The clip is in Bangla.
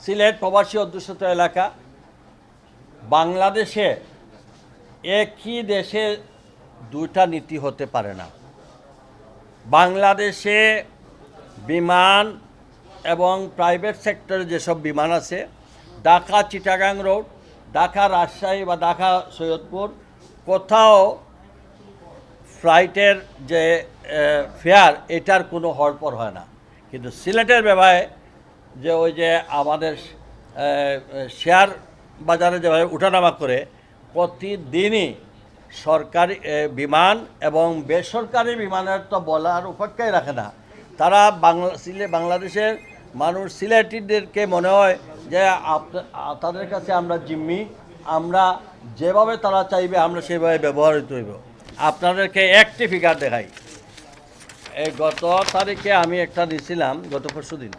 সিলেট প্রবাসী অধ্যুষিত এলাকা। বাংলাদেশে একই দেশে দুইটা নীতি হতে পারে না। বাংলাদেশে বিমান এবং প্রাইভেট সেক্টরে যেসব বিমান আছে, ঢাকা চিটাগাং রোড, ঢাকা রাজশাহী বা ঢাকা সৈয়দপুর, কোথাও ফ্লাইটের যে ফেয়ার এটার কোনো হড়পড় হয় না। কিন্তু সিলেটের ব্যাপারে যে ওই যে আমাদের শেয়ার বাজারে যেভাবে উঠানামা করে, প্রতিদিনই সরকারি বিমান এবং বেসরকারি বিমানের তো বলার উপেক্ষাই রাখে না। তারা বাংলাদেশের মানুষ সিলেটিদেরকে মনে হয় যে তাদের কাছে আমরা জিম্মি, আমরা যেভাবে তারা চাইবে আমরা সেভাবে ব্যবহৃত হইব। আপনাদেরকে একটি ফিগার দেখাই। এই গত তারিখে আমি একটা দিয়েছিলাম, গত পরশু দিন